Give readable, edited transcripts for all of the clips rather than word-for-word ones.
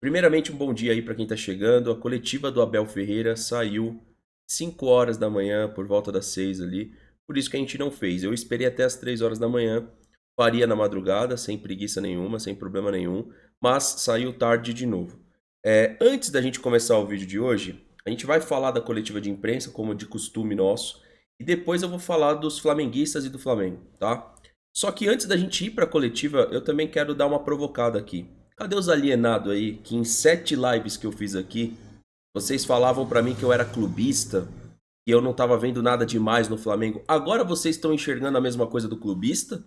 Primeiramente, um bom dia aí para quem está chegando. A coletiva do Abel Ferreira saiu 5 horas da manhã, por volta das 6 ali. Por isso que a gente não fez. Eu esperei até as 3 horas da manhã, faria na madrugada, sem preguiça nenhuma, sem problema nenhum, mas saiu tarde de novo. Antes da gente começar o vídeo de hoje, a gente vai falar da coletiva de imprensa, como de costume nosso, e depois eu vou falar dos flamenguistas e do Flamengo, tá? Só que antes da gente ir para a coletiva, eu também quero dar uma provocada aqui. Cadê os alienados aí que em 7 lives que eu fiz aqui, vocês falavam pra mim que eu era clubista, que eu não tava vendo nada demais no Flamengo. Agora vocês estão enxergando a mesma coisa do clubista?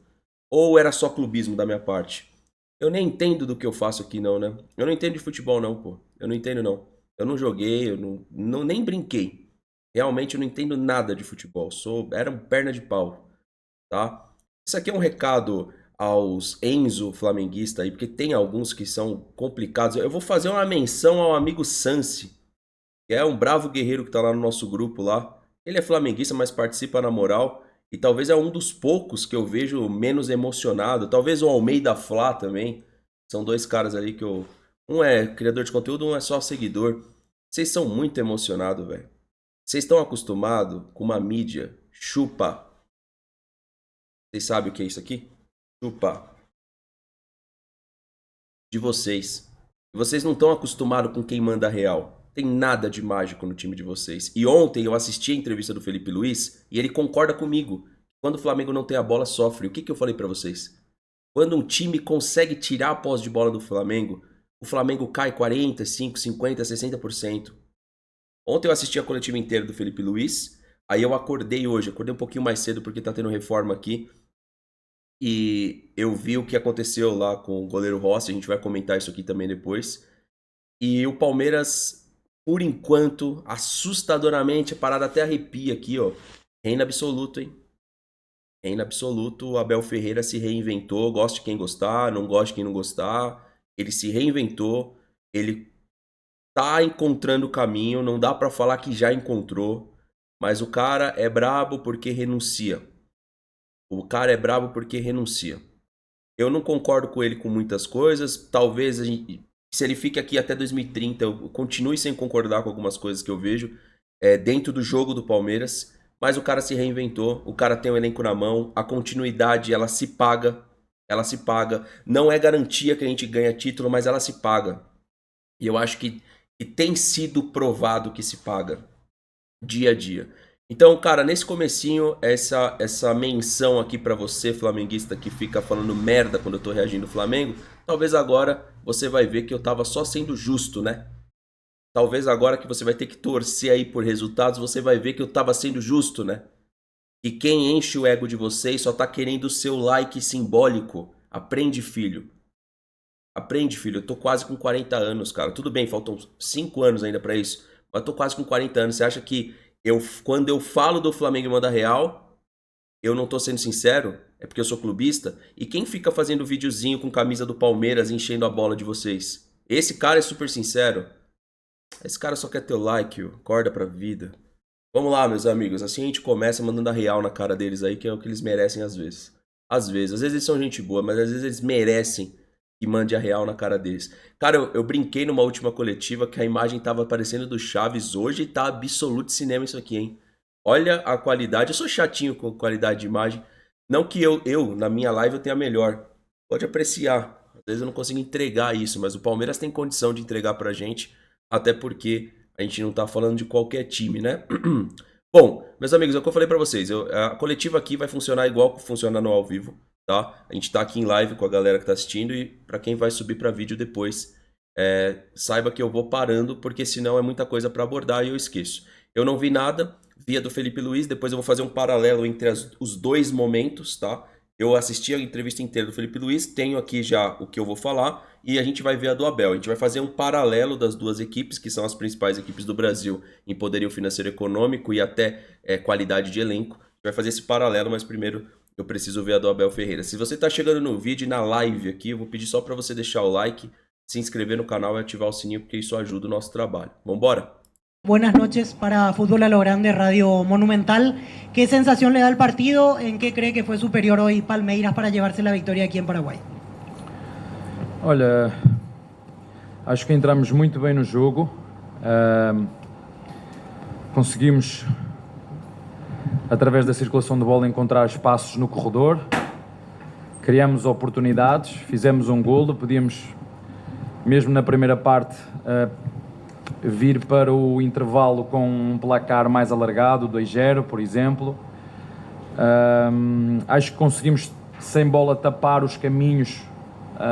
Ou era só clubismo da minha parte? Eu nem entendo do que eu faço aqui não, né? Eu não entendo de futebol não, pô. Eu não entendo não. Eu não joguei, eu nem brinquei. Realmente eu não entendo nada de futebol. Era um perna de pau, tá? Isso aqui é um recado aos Enzo flamenguista aí, porque tem alguns que são complicados. Eu vou fazer uma menção ao amigo Sansi, que é um bravo guerreiro que tá lá no nosso grupo lá. Ele é flamenguista, mas participa na moral. E talvez é um dos poucos que eu vejo menos emocionado. Talvez o Almeida Flá também. São dois caras ali que eu. Um é criador de conteúdo, um é só seguidor. Vocês são muito emocionados, velho. Vocês estão acostumados com uma mídia chupa. Vocês sabem o que é isso aqui? Chupa de vocês. Vocês não estão acostumados com quem manda real. Tem nada de mágico no time de vocês. E ontem eu assisti a entrevista do Felipe Luiz e ele concorda comigo. Quando o Flamengo não tem a bola, sofre. O que eu falei pra vocês? Quando um time consegue tirar a posse de bola do Flamengo, o Flamengo cai 45, 50, 60%. Ontem eu assisti a coletiva inteira do Felipe Luiz. Aí eu acordei hoje, acordei um pouquinho mais cedo porque tá tendo reforma aqui. E eu vi o que aconteceu lá com o goleiro Rossi, a gente vai comentar isso aqui também depois. E o Palmeiras, por enquanto, assustadoramente, a parada até arrepia aqui, ó. Reina absoluto, hein? Reina absoluto, o Abel Ferreira se reinventou, goste de quem gostar, não goste de quem não gostar. Ele se reinventou, ele tá encontrando o caminho, não dá pra falar que já encontrou, mas o cara é brabo porque renuncia. O cara é brabo porque renuncia. Eu não concordo com ele com muitas coisas. Talvez se ele fique aqui até 2030, eu continue sem concordar com algumas coisas que eu vejo dentro do jogo do Palmeiras. Mas o cara se reinventou, o cara tem o elenco na mão, a continuidade ela se paga. Ela se paga. Não é garantia que a gente ganha título, mas ela se paga. E eu acho que tem sido provado que se paga dia a dia. Então, cara, nesse comecinho, essa menção aqui pra você, flamenguista, que fica falando merda quando eu tô reagindo ao Flamengo, talvez agora você vai ver que eu tava só sendo justo, né? Talvez agora que você vai ter que torcer aí por resultados, você vai ver que eu tava sendo justo, né? E quem enche o ego de vocês só tá querendo o seu like simbólico. Aprende, filho. Aprende, filho. Eu tô quase com 40 anos, cara. Tudo bem, faltam 5 anos ainda pra isso. Mas eu tô quase com 40 anos. Você acha que quando eu falo do Flamengo e manda real, eu não tô sendo sincero? É porque eu sou clubista? E quem fica fazendo videozinho com camisa do Palmeiras enchendo a bola de vocês? Esse cara é super sincero? Esse cara só quer teu like, ó. Acorda pra vida. Vamos lá, meus amigos. Assim a gente começa mandando a real na cara deles aí, que é o que eles merecem às vezes. Às vezes eles são gente boa, mas às vezes eles merecem que mande a real na cara deles. Cara, eu brinquei numa última coletiva que a imagem tava aparecendo do Chaves hoje e tá absoluto cinema isso aqui, hein? Olha a qualidade. Eu sou chatinho com qualidade de imagem. Não que na minha live, eu tenha melhor. Pode apreciar. Às vezes eu não consigo entregar isso, mas o Palmeiras tem condição de entregar pra gente, até porque a gente não tá falando de qualquer time, né? Bom, meus amigos, é o que eu falei pra vocês. A coletiva aqui vai funcionar igual que funciona no ao vivo, tá? A gente tá aqui em live com a galera que tá assistindo e pra quem vai subir pra vídeo depois, saiba que eu vou parando, porque senão é muita coisa pra abordar e eu esqueço. Eu não vi nada, vi a do Felipe Luiz, depois eu vou fazer um paralelo entre os dois momentos, tá? Eu assisti a entrevista inteira do Felipe Luiz, tenho aqui já o que eu vou falar e a gente vai ver a do Abel. A gente vai fazer um paralelo das duas equipes, que são as principais equipes do Brasil em poderio financeiro e econômico e até qualidade de elenco. A gente vai fazer esse paralelo, mas primeiro eu preciso ver a do Abel Ferreira. Se você está chegando no vídeo e na live aqui, eu vou pedir só para você deixar o like, se inscrever no canal e ativar o sininho, porque isso ajuda o nosso trabalho. Vambora? Buenas noches para Fútbol a lo Grande, Radio Monumental. ¿Qué sensación le da el partido? ¿En qué cree que fue superior hoy Palmeiras para llevarse la victoria aquí en Paraguay? Olha, Acho que entramos muito bem no jogo. Conseguimos, através da circulação de bola, encontrar espaços no corredor. Criamos oportunidades, fizemos um golo. Podíamos, mesmo na primeira parte, vir para o intervalo com um placar mais alargado, 2-0, por exemplo. Acho que conseguimos, sem bola, tapar os caminhos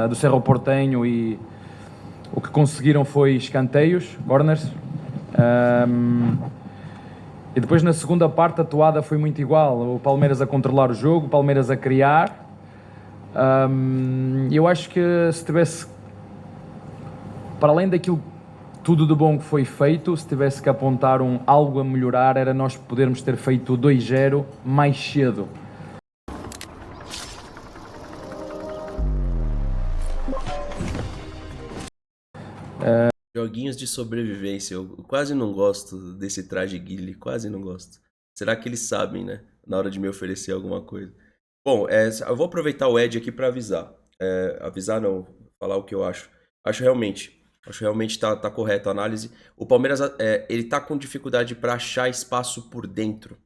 do Cerro Porteño e o que conseguiram foi escanteios, corners. E depois, na segunda parte, a toada foi muito igual. O Palmeiras a controlar o jogo, o Palmeiras a criar. Eu acho que se tivesse, para além daquilo tudo de bom que foi feito, se tivesse que apontar algo a melhorar, era nós podermos ter feito 2-0 mais cedo. Joguinhos de sobrevivência. Eu quase não gosto desse traje Guile, quase não gosto. Será que eles sabem, né? Na hora de me oferecer alguma coisa. Bom, eu vou aproveitar o Ed aqui para avisar. Avisar não, falar o que eu acho. Acho realmente tá correta a análise. O Palmeiras, ele tá com dificuldade para achar espaço por dentro.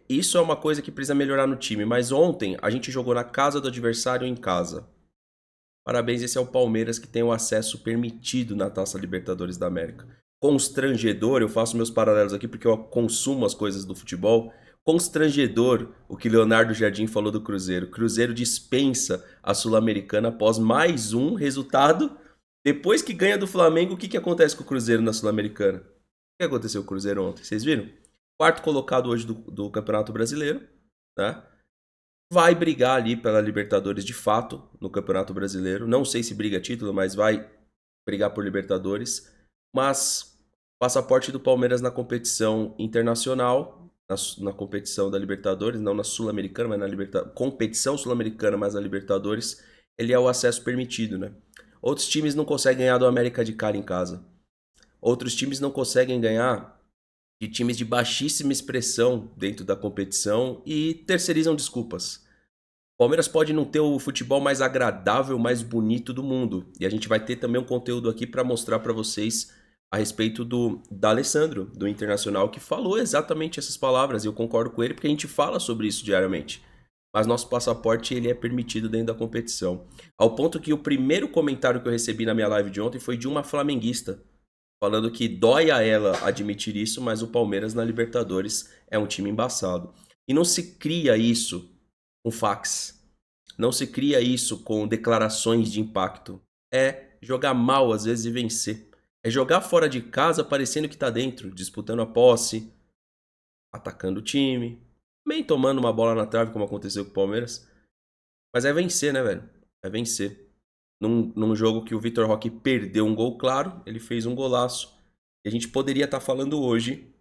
Isso é uma coisa que precisa melhorar no time. Mas ontem a gente jogou na casa do adversário em casa. Parabéns, esse é o Palmeiras que tem o acesso permitido na Taça Libertadores da América. Constrangedor, eu faço meus paralelos aqui porque eu consumo as coisas do futebol. Constrangedor o que Leonardo Jardim falou do Cruzeiro. Cruzeiro dispensa a Sul-Americana após mais um resultado. Depois que ganha do Flamengo, o que acontece com o Cruzeiro na Sul-Americana? O que aconteceu com o Cruzeiro ontem? Vocês viram? Quarto colocado hoje do Campeonato Brasileiro, né? Vai brigar ali pela Libertadores de fato no Campeonato Brasileiro. Não sei se briga título, mas vai brigar por Libertadores. Mas passaporte do Palmeiras na competição internacional, na competição da Libertadores, não na Sul-Americana, mas na competição Sul-Americana, mas na Libertadores, ele é o acesso permitido, né? Outros times não conseguem ganhar do América de Cali em casa. Outros times não conseguem ganhar de times de baixíssima expressão dentro da competição e terceirizam desculpas. O Palmeiras pode não ter o futebol mais agradável, mais bonito do mundo. E a gente vai ter também um conteúdo aqui para mostrar para vocês a respeito do D'Alessandro, do Internacional, que falou exatamente essas palavras. E eu concordo com ele porque a gente fala sobre isso diariamente. Mas nosso passaporte ele é permitido dentro da competição. Ao ponto que o primeiro comentário que eu recebi na minha live de ontem foi de uma flamenguista, falando que dói a ela admitir isso, mas o Palmeiras na Libertadores é um time embaçado. E não se cria isso com fax. Não se cria isso com declarações de impacto. É jogar mal às vezes e vencer. É jogar fora de casa parecendo que tá dentro, disputando a posse, atacando o time, também tomando uma bola na trave como aconteceu com o Palmeiras. Mas é vencer, né, velho? É vencer. Num jogo que o Vitor Roque perdeu um gol claro, ele fez um golaço. E a gente poderia estar falando hoje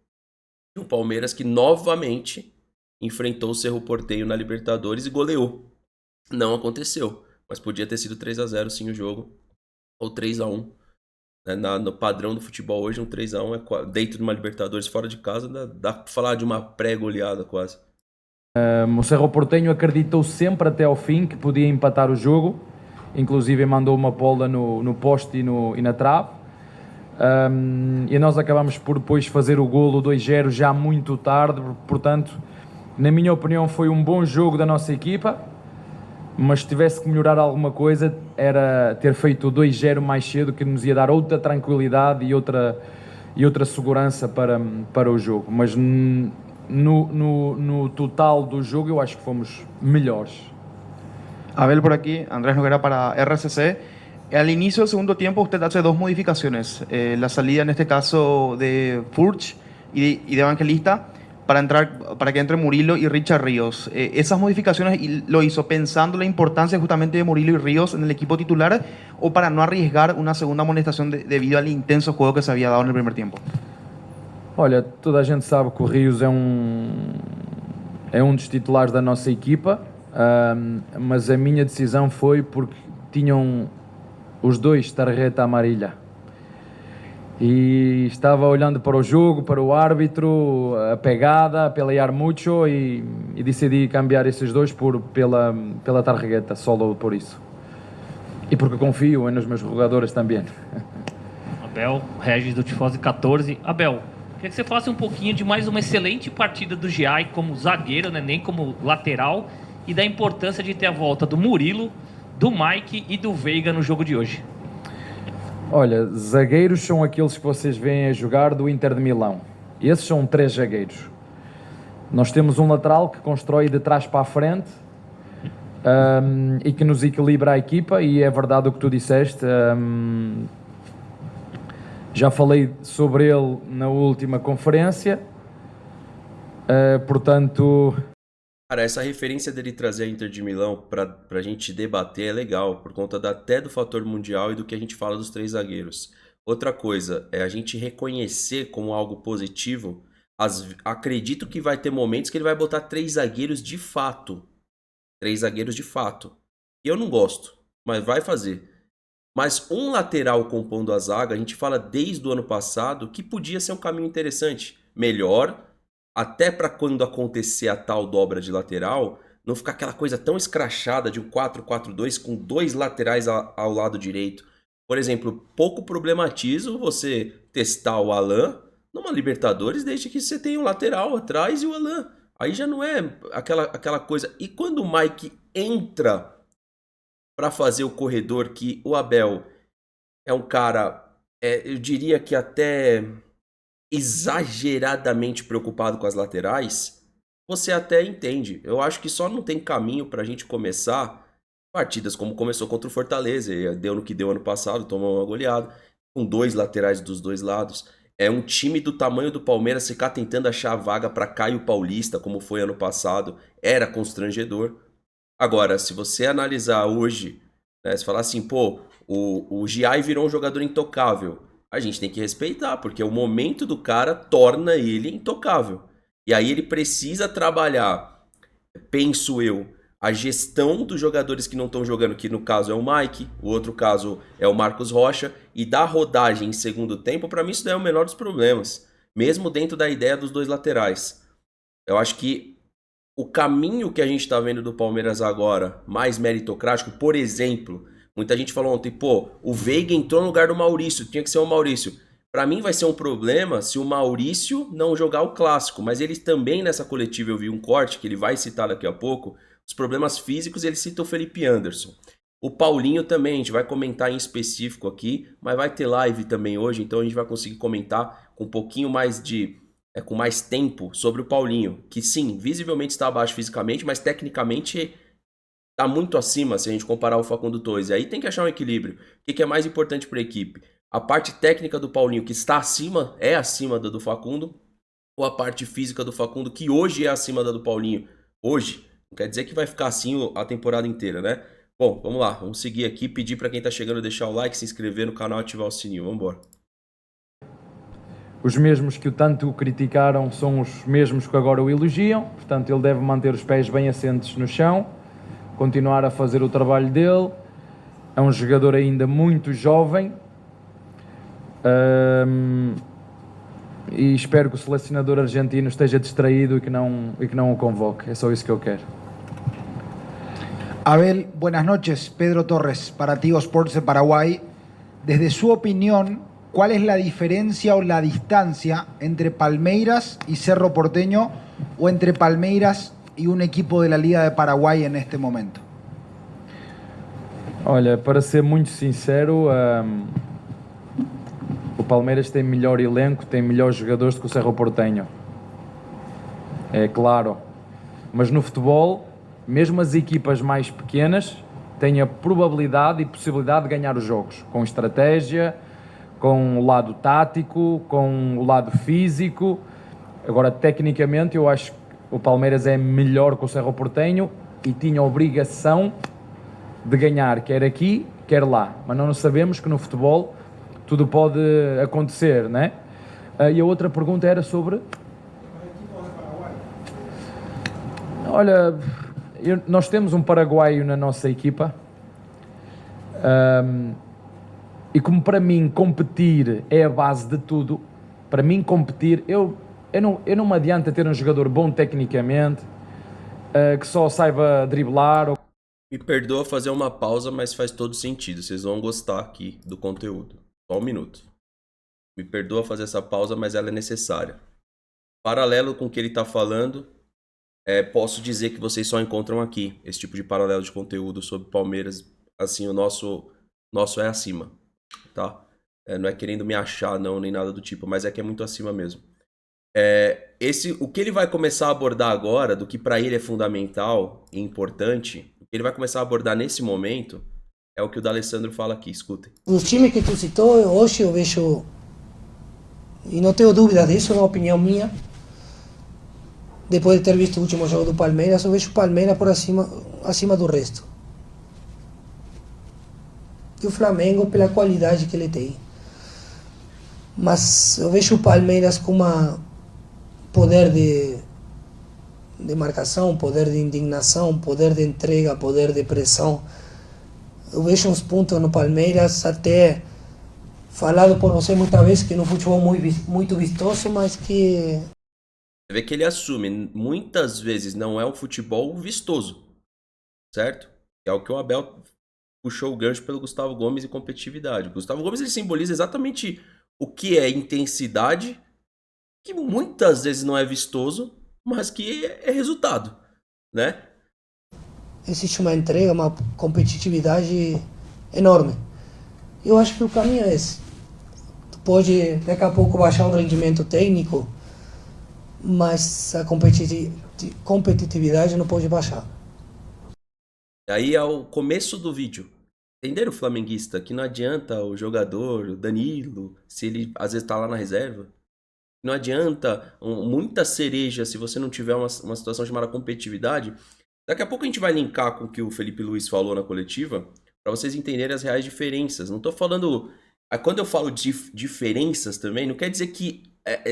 de um Palmeiras que novamente enfrentou o Cerro Porteño na Libertadores e goleou. Não aconteceu, mas podia ter sido 3-0 sim o jogo, ou 3-1. No padrão do futebol hoje, um 3-1 é dentro de uma Libertadores fora de casa, dá pra falar de uma pré-goleada quase. O Cerro Porteño acreditou sempre até ao fim que podia empatar o jogo. Inclusive mandou uma bola no poste e na trave. E nós acabamos por depois fazer o golo 2-0 já muito tarde. Portanto, na minha opinião, foi um bom jogo da nossa equipa. Mas se tivesse que melhorar alguma coisa, era ter feito o 2-0 mais cedo, que nos ia dar outra tranquilidade e outra segurança para o jogo. Mas no total do jogo, eu acho que fomos melhores. Abel por aquí, Andrés Noguera para RCC. Al inicio del segundo tiempo usted hace dos modificaciones. La salida en este caso de Furch y de Evangelista para que entre Murilo y Richard Ríos. ¿Esas modificaciones lo hizo pensando la importancia justamente de Murilo y Ríos en el equipo titular o para no arriesgar una segunda amonestación debido al intenso juego que se había dado en el primer tiempo? Olha, toda a gente sabe que o Rios é um dos titulares da nossa equipa. Mas a minha decisão foi porque tinham os dois tarjeta amarilla e estava olhando para o jogo, para o árbitro, a pegada, a pelear muito e decidi cambiar esses dois pela tarjeta, só por isso. E porque confio nos meus jogadores também. Abel, Regis do Tifose 14. Abel, queria que você falasse um pouquinho de mais uma excelente partida do Giai como zagueiro, né, nem como lateral, e da importância de ter a volta do Murilo, do Mike e do Veiga no jogo de hoje. Olha, zagueiros são aqueles que vocês veem a jogar do Inter de Milão. Esses são 3 zagueiros. Nós temos um lateral que constrói de trás para a frente e que nos equilibra a equipa, e é verdade o que tu disseste. Já falei sobre ele na última conferência, portanto... Cara, essa referência dele trazer a Inter de Milão pra gente debater é legal, por conta até do fator mundial e do que a gente fala dos 3 zagueiros. Outra coisa é a gente reconhecer como algo positivo. Acredito que vai ter momentos que ele vai botar 3 zagueiros de fato. 3 zagueiros de fato. E eu não gosto, mas vai fazer. Mas um lateral compondo a zaga, a gente fala desde o ano passado que podia ser um caminho interessante. Melhor, até para quando acontecer a tal dobra de lateral, não ficar aquela coisa tão escrachada de um 4-4-2 com 2 laterais ao lado direito. Por exemplo, pouco problematizo você testar o Alan numa Libertadores desde que você tenha um lateral atrás e o Alan. Aí já não é aquela coisa. E quando o Mike entra para fazer o corredor, que o Abel é um cara, eu diria que até exageradamente preocupado com as laterais, você até entende. Eu acho que só não tem caminho pra gente começar partidas como começou contra o Fortaleza, e deu no que deu ano passado, tomou uma goleada, com 2 laterais dos 2 lados. É um time do tamanho do Palmeiras ficar tentando achar vaga pra Caio Paulista, como foi ano passado, era constrangedor. Agora, se você analisar hoje, né, se falar assim, pô, o Giai virou um jogador intocável, a gente tem que respeitar, porque o momento do cara torna ele intocável. E aí ele precisa trabalhar, penso eu, a gestão dos jogadores que não estão jogando, que no caso é o Mike, o outro caso é o Marcos Rocha, e dar rodagem em segundo tempo, para mim isso daí é o menor dos problemas, mesmo dentro da ideia dos 2 laterais. Eu acho que o caminho que a gente está vendo do Palmeiras agora, mais meritocrático, por exemplo, muita gente falou ontem, pô, o Veiga entrou no lugar do Maurício, tinha que ser o Maurício. Para mim vai ser um problema se o Maurício não jogar o clássico, mas ele também nessa coletiva, eu vi um corte que ele vai citar daqui a pouco, os problemas físicos, ele cita o Felipe Anderson. O Paulinho também, a gente vai comentar em específico aqui, mas vai ter live também hoje, então a gente vai conseguir comentar com um pouquinho mais com mais tempo sobre o Paulinho, que sim, visivelmente está abaixo fisicamente, mas tecnicamente está muito acima se a gente comparar o Facundo Torres. E aí tem que achar um equilíbrio. O que é mais importante para a equipe? A parte técnica do Paulinho, que está acima, é acima da do Facundo, ou a parte física do Facundo, que hoje é acima da do Paulinho? Hoje, não quer dizer que vai ficar assim a temporada inteira, né? Bom, vamos lá, vamos seguir aqui, pedir para quem está chegando deixar o like, se inscrever no canal e ativar o sininho. Vamos embora. Os mesmos que o tanto criticaram são os mesmos que agora o elogiam, portanto ele deve manter os pés bem assentes no chão, continuar a fazer o trabalho dele. É um jogador ainda muito jovem, e espero que o selecionador argentino esteja distraído e que não o convoque. É só isso que eu quero. Abel, buenas noches. Pedro Torres, para Tigo Sports de Paraguay. Desde su opinión, ¿cuál es la diferencia o la distancia entre Palmeiras y Cerro Porteño, o entre Palmeiras y un equipo de la Liga de Paraguay en este momento? Olha, para ser muito sincero, o Palmeiras tem melhor elenco, tem melhores jogadores do que o Cerro Porteño. É claro. Mas no futebol, mesmo as equipas mais pequenas têm a probabilidade e possibilidade de ganhar os jogos, com estratégia, com o lado tático, com o lado físico. Agora, tecnicamente, eu acho que o Palmeiras é melhor que o Cerro Porteño e tinha a obrigação de ganhar, quer aqui, quer lá. Mas não sabemos que no futebol tudo pode acontecer, né? E a outra pergunta era sobre... Olha, nós temos um paraguaio na nossa equipa, e como para mim competir é a base de tudo, para mim competir, eu não me adianta ter um jogador bom tecnicamente, que só saiba driblar Me perdoa fazer uma pausa, mas faz todo sentido. Vocês vão gostar aqui do conteúdo. Só um minuto. Me perdoa fazer essa pausa, mas ela é necessária. Paralelo com o que ele está falando, posso dizer que vocês só encontram aqui esse tipo de paralelo de conteúdo sobre Palmeiras. Assim, o nosso é acima, tá? Não é querendo me achar, não, nem nada do tipo, mas é que é muito acima mesmo. O que ele vai começar a abordar agora, do que para ele é fundamental e importante, o que ele vai começar a abordar nesse momento, é o que o D'Alessandro fala aqui, escutem. Os times que tu citou, hoje eu vejo, e não tenho dúvida disso, é uma opinião minha, depois de ter visto o último jogo do Palmeiras, eu vejo o Palmeiras por acima do resto. E o Flamengo pela qualidade que ele tem. Mas eu vejo o Palmeiras com poder de marcação, poder de indignação, poder de entrega, poder de pressão. Eu vejo uns pontos no Palmeiras, até falado por você muitas vezes, que no futebol muito vistoso, mas que... Você vê que ele assume, muitas vezes não é um futebol vistoso, certo? É o que o Abel puxou o gancho pelo Gustavo Gomes e competitividade. O Gustavo Gomes ele simboliza exatamente o que é intensidade, que muitas vezes não é vistoso, mas que é resultado, né? Existe uma entrega, uma competitividade enorme. Eu acho que o caminho é esse. Tu pode daqui a pouco baixar um rendimento técnico, mas a competitividade não pode baixar. Aí é o começo do vídeo. Entenderam, flamenguista? Que não adianta o jogador, o Danilo, se ele às vezes tá lá na reserva. Não adianta muita cereja se você não tiver uma situação chamada competitividade. Daqui a pouco a gente vai linkar com o que o Felipe Luiz falou na coletiva, para vocês entenderem as reais diferenças. Não tô falando... Quando eu falo de diferenças também, não quer dizer que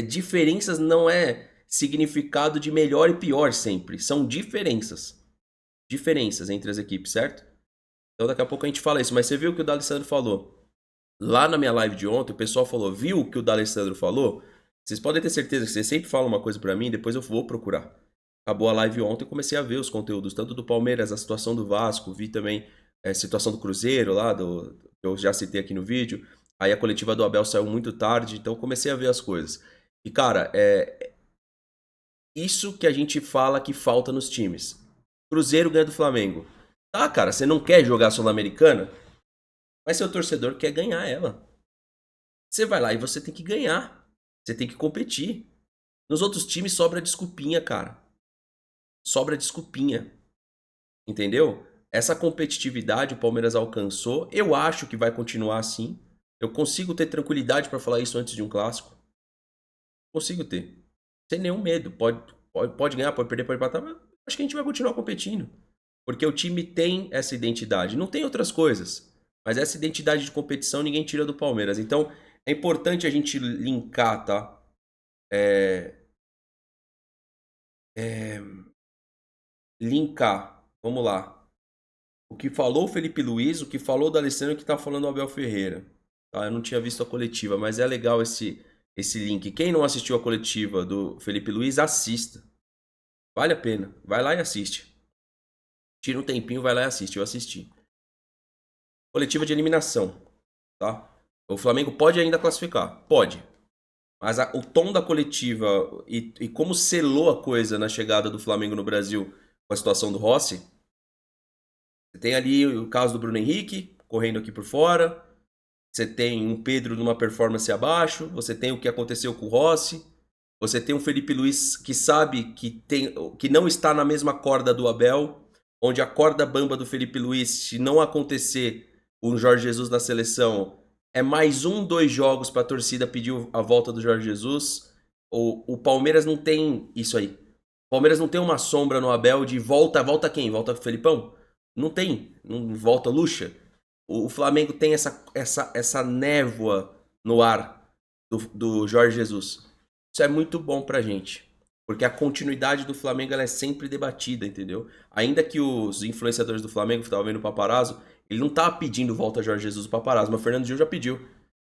diferenças não é significado de melhor e pior sempre. São diferenças. Diferenças entre as equipes, certo? Então daqui a pouco a gente fala isso. Mas você viu o que o D'Alessandro falou? Lá na minha live de ontem, o pessoal falou, viu o que o D'Alessandro falou? Vocês podem ter certeza que você sempre fala uma coisa pra mim, depois eu vou procurar. Acabou a live ontem e comecei a ver os conteúdos, tanto do Palmeiras, a situação do Vasco, vi também a situação do Cruzeiro lá, que eu já citei aqui no vídeo. Aí a coletiva do Abel saiu muito tarde, então comecei a ver as coisas. E cara, isso que a gente fala que falta nos times. Cruzeiro ganha do Flamengo. Tá, cara, você não quer jogar Sul-Americana? Mas seu torcedor quer ganhar ela. Você vai lá e você tem que ganhar. Você tem que competir. Nos outros times sobra desculpinha, cara. Sobra desculpinha. Entendeu? Essa competitividade o Palmeiras alcançou. Eu acho que vai continuar assim. Eu consigo ter tranquilidade pra falar isso antes de um clássico. Consigo ter. Sem nenhum medo. Pode ganhar, pode perder, pode empatar, mas acho que a gente vai continuar competindo. Porque o time tem essa identidade. Não tem outras coisas. Mas essa identidade de competição ninguém tira do Palmeiras. Então, é importante a gente linkar, tá? Linkar. Vamos lá. O que falou o Felipe Luiz, o que falou o D'Alessandro e o que tá falando o Abel Ferreira. Tá? Eu não tinha visto a coletiva, mas é legal esse link. Quem não assistiu a coletiva do Felipe Luiz, assista. Vale a pena. Vai lá e assiste. Tira um tempinho, vai lá e assiste. Eu assisti. Coletiva de eliminação. Tá? O Flamengo pode ainda classificar. Pode. Mas o tom da coletiva e como selou a coisa na chegada do Flamengo no Brasil com a situação do Rossi. Você tem ali o caso do Bruno Henrique correndo aqui por fora. Você tem um Pedro numa performance abaixo. Você tem o que aconteceu com o Rossi. Você tem um Felipe Luiz que sabe que não está na mesma corda do Abel. Onde a corda bamba do Felipe Luiz, se não acontecer o Jorge Jesus na seleção, é mais 2 jogos para a torcida pedir a volta do Jorge Jesus. O Palmeiras não tem isso aí. O Palmeiras não tem uma sombra no Abel de volta quem? Volta o Felipão? Não tem. Não volta Lucha. O Flamengo tem essa névoa no ar do Jorge Jesus. Isso é muito bom pra gente. Porque a continuidade do Flamengo ela é sempre debatida, entendeu? Ainda que os influenciadores do Flamengo, que estavam vendo o Paparazzo, ele não tá pedindo volta a Jorge Jesus do Paparazzo, mas o Fernando Gil já pediu.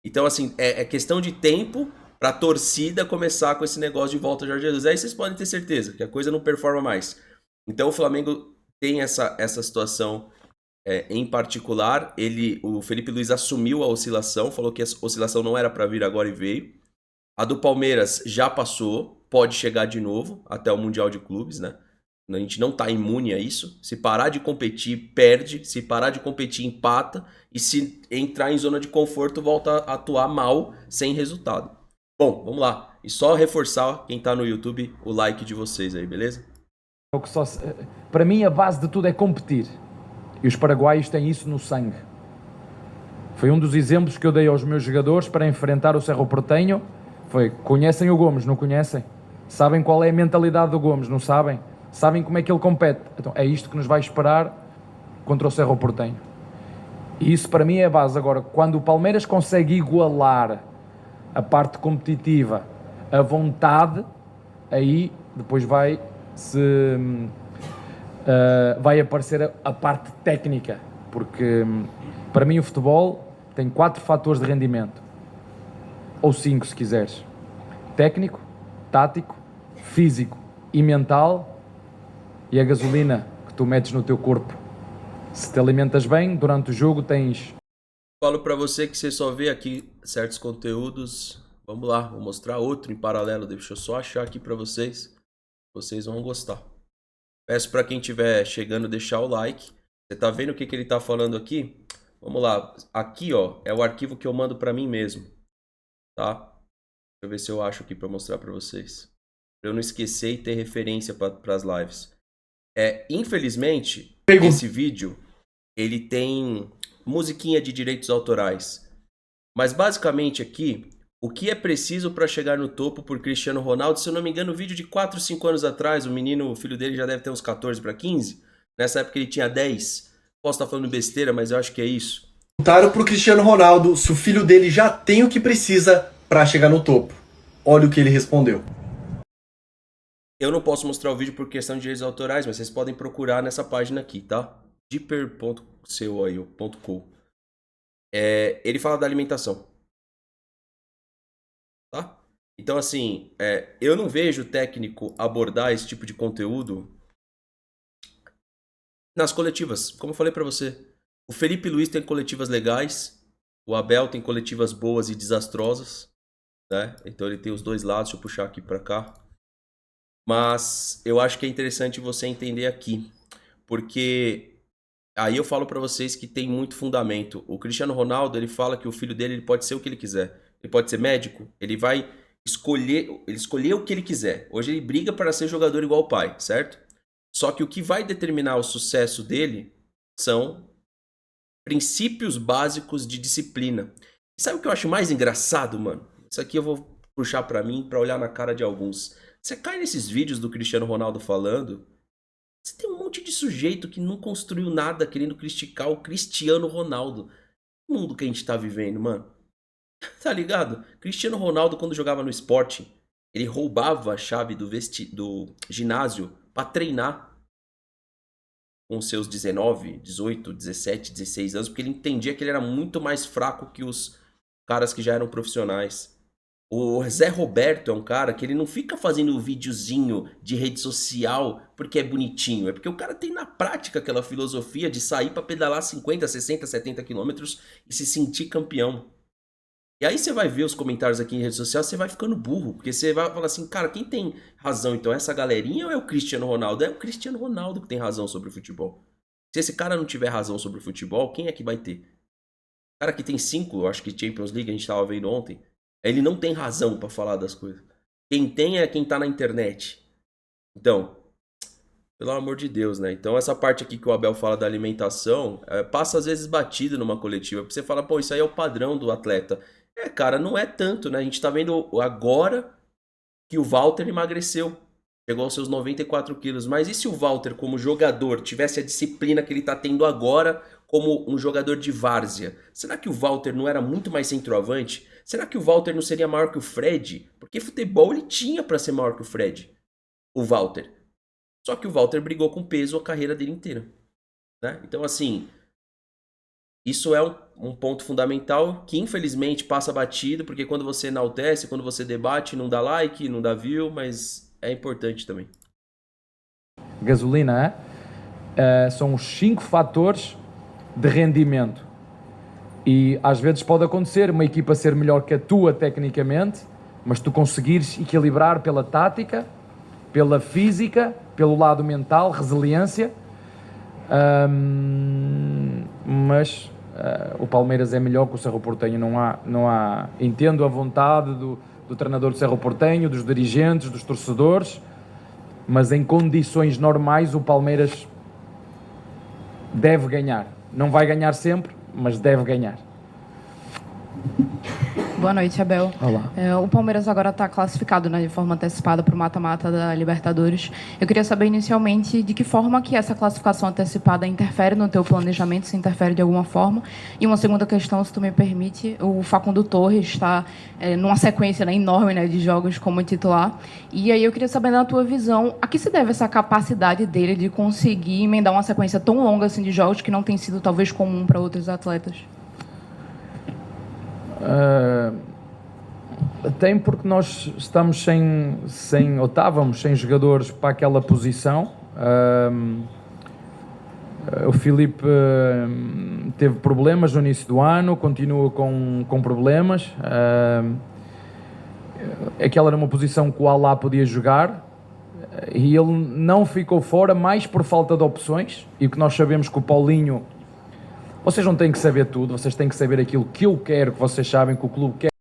Então, assim, é questão de tempo pra torcida começar com esse negócio de volta a Jorge Jesus. Aí vocês podem ter certeza que a coisa não performa mais. Então o Flamengo tem essa situação em particular. O Felipe Luiz assumiu a oscilação, falou que a oscilação não era para vir agora e veio. A do Palmeiras já passou, pode chegar de novo até o Mundial de Clubes, né? A gente não tá imune a isso. Se parar de competir, perde. Se parar de competir, empata. E se entrar em zona de conforto, volta a atuar mal, sem resultado. Bom, vamos lá. E só reforçar, quem tá no YouTube, o like de vocês aí, beleza? Para mim, a base de tudo é competir. E os paraguaios têm isso no sangue. Foi um dos exemplos que eu dei aos meus jogadores para enfrentar o Cerro Porteño. Conhecem o Gomes, não conhecem? Sabem qual é a mentalidade do Gomes, não sabem? Sabem como é que ele compete. Então é isto que nos vai esperar contra o Cerro Porteño. E isso para mim é a base. Agora, quando o Palmeiras consegue igualar a parte competitiva, a vontade, aí depois vai aparecer a parte técnica. Porque para mim o futebol tem 4 fatores de rendimento. Ou 5 se quiseres. Técnico, tático, físico e mental, e a gasolina que tu metes no teu corpo. Se te alimentas bem, durante o jogo tens... Falo pra você que você só vê aqui certos conteúdos. Vamos lá, vou mostrar outro em paralelo. Deixa eu só achar aqui pra vocês. Vocês vão gostar. Peço pra quem estiver chegando deixar o like. Você tá vendo o que ele tá falando aqui? Vamos lá. Aqui, ó, é o arquivo que eu mando pra mim mesmo. Tá? Deixa eu ver se eu acho aqui pra mostrar pra vocês. Pra eu não esquecer e ter referência pras lives. Infelizmente, esse vídeo, ele tem musiquinha de direitos autorais. Mas basicamente aqui, o que é preciso para chegar no topo por Cristiano Ronaldo? Se eu não me engano, o vídeo de 4, 5 anos atrás, o filho dele já deve ter uns 14 para 15. Nessa época ele tinha 10. Posso estar falando besteira, mas eu acho que é isso. Perguntaram pro Cristiano Ronaldo se o filho dele já tem o que precisa para chegar no topo. Olha o que ele respondeu. Eu não posso mostrar o vídeo por questão de direitos autorais, mas vocês podem procurar nessa página aqui, tá? Deeper.co. Ele fala da alimentação. Tá? Então, assim, eu não vejo o técnico abordar esse tipo de conteúdo nas coletivas. Como eu falei pra você, o Felipe Luiz tem coletivas legais, o Abel tem coletivas boas e desastrosas, né? Então ele tem os dois lados. Deixa eu puxar aqui pra cá. Mas eu acho que é interessante você entender aqui, porque aí eu falo pra vocês que tem muito fundamento. O Cristiano Ronaldo, ele fala que o filho dele ele pode ser o que ele quiser. Ele pode ser médico, ele vai escolher o que ele quiser. Hoje ele briga para ser jogador igual o pai, certo? Só que o que vai determinar o sucesso dele são princípios básicos de disciplina. E sabe o que eu acho mais engraçado, mano? Isso aqui eu vou puxar pra mim, pra olhar na cara de alguns. Você cai nesses vídeos do Cristiano Ronaldo falando, você tem um monte de sujeito que não construiu nada querendo criticar o Cristiano Ronaldo. Que mundo que a gente tá vivendo, mano. Tá ligado? Cristiano Ronaldo, quando jogava no Sporting, ele roubava a chave do ginásio pra treinar com seus 19, 18, 17, 16 anos, porque ele entendia que ele era muito mais fraco que os caras que já eram profissionais. O Zé Roberto é um cara que ele não fica fazendo videozinho de rede social porque é bonitinho. É porque o cara tem na prática aquela filosofia de sair pra pedalar 50, 60, 70 quilômetros e se sentir campeão. E aí você vai ver os comentários aqui em rede social, você vai ficando burro. Porque você vai falar assim, cara, quem tem razão então? Essa galerinha ou é o Cristiano Ronaldo? É o Cristiano Ronaldo que tem razão sobre o futebol. Se esse cara não tiver razão sobre o futebol, quem é que vai ter? O cara que tem 5, eu acho que Champions League, a gente tava vendo ontem, ele não tem razão pra falar das coisas. Quem tem é quem tá na internet. Então, pelo amor de Deus, né? Então essa parte aqui que o Abel fala da alimentação, passa às vezes batido numa coletiva. Porque você fala, pô, isso aí é o padrão do atleta. Cara, não é tanto, né? A gente tá vendo agora que o Walter emagreceu. Chegou aos seus 94 quilos. Mas e se o Walter, como jogador, tivesse a disciplina que ele tá tendo agora como um jogador de várzea? Será que o Walter não era muito mais centroavante? Será que o Walter não seria maior que o Fred? Porque futebol ele tinha pra ser maior que o Fred. O Walter. Só que o Walter brigou com peso a carreira dele inteira. Né? Então, assim... Isso é um ponto fundamental que infelizmente passa batido, porque quando você enaltece, quando você debate, não dá like, não dá view, mas é importante também. Gasolina, São os 5 fatores de rendimento. E às vezes pode acontecer uma equipa ser melhor que a tua tecnicamente, mas tu conseguires equilibrar pela tática, pela física, pelo lado mental, resiliência. Mas o Palmeiras é melhor que o Cerro Porteño. Não há. Entendo a vontade do treinador do Cerro Porteño, dos dirigentes, dos torcedores, mas em condições normais o Palmeiras deve ganhar. Não vai ganhar sempre, mas deve ganhar. Boa noite, Abel. Olá. O Palmeiras agora está classificado, né, de forma antecipada para o mata-mata da Libertadores. Eu queria saber inicialmente de que forma que essa classificação antecipada interfere no teu planejamento, se interfere de alguma forma. E uma segunda questão, se tu me permite, o Facundo Torres está numa sequência, né, enorme, né, de jogos como titular. E aí eu queria saber, na tua visão, a que se deve essa capacidade dele de conseguir emendar uma sequência tão longa assim, de jogos que não tem sido talvez comum para outros atletas? Tem, porque nós estamos ou estávamos sem jogadores para aquela posição. O Filipe teve problemas no início do ano, continua com problemas. Aquela era uma posição que o Alá podia jogar e ele não ficou fora, mais por falta de opções. E o que nós sabemos que o Paulinho... Vocês não têm que saber tudo, vocês têm que saber aquilo que eu quero, que vocês sabem que o clube quer.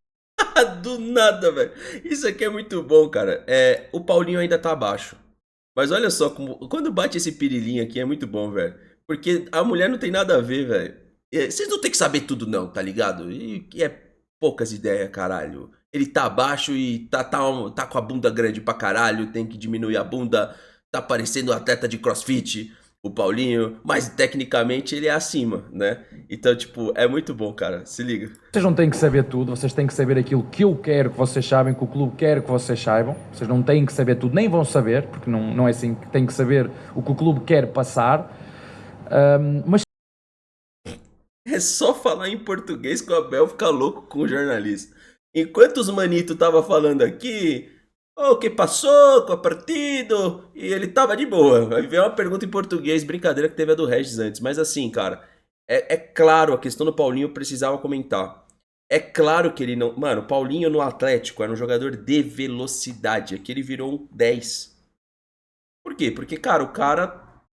Do nada, velho. Isso aqui é muito bom, cara. O Paulinho ainda tá abaixo. Mas olha só, quando bate esse pirilinho aqui é muito bom, velho. Porque a mulher não tem nada a ver, velho. Vocês não tem que saber tudo não, tá ligado? E é poucas ideias, caralho. Ele tá abaixo e tá com a bunda grande pra caralho, tem que diminuir a bunda. Tá parecendo um atleta de crossfit, o Paulinho, mas tecnicamente ele é acima, né? Então, tipo, é muito bom, cara. Se liga. Vocês não têm que saber tudo, vocês têm que saber aquilo que eu quero que vocês sabem, que o clube quer que vocês saibam. Vocês não têm que saber tudo, nem vão saber, porque não é assim que têm que saber o que o clube quer passar. Mas é só falar em português que o Abel fica louco com o jornalista. Enquanto os manito tava falando aqui... O que passou com o partido? E ele tava de boa. Aí veio uma pergunta em português, brincadeira que teve a do Regis antes. Mas assim, cara, é claro, a questão do Paulinho eu precisava comentar. É claro que ele não... Mano, o Paulinho no Atlético era um jogador de velocidade. Aqui ele virou um 10. Por quê? Porque, cara, o cara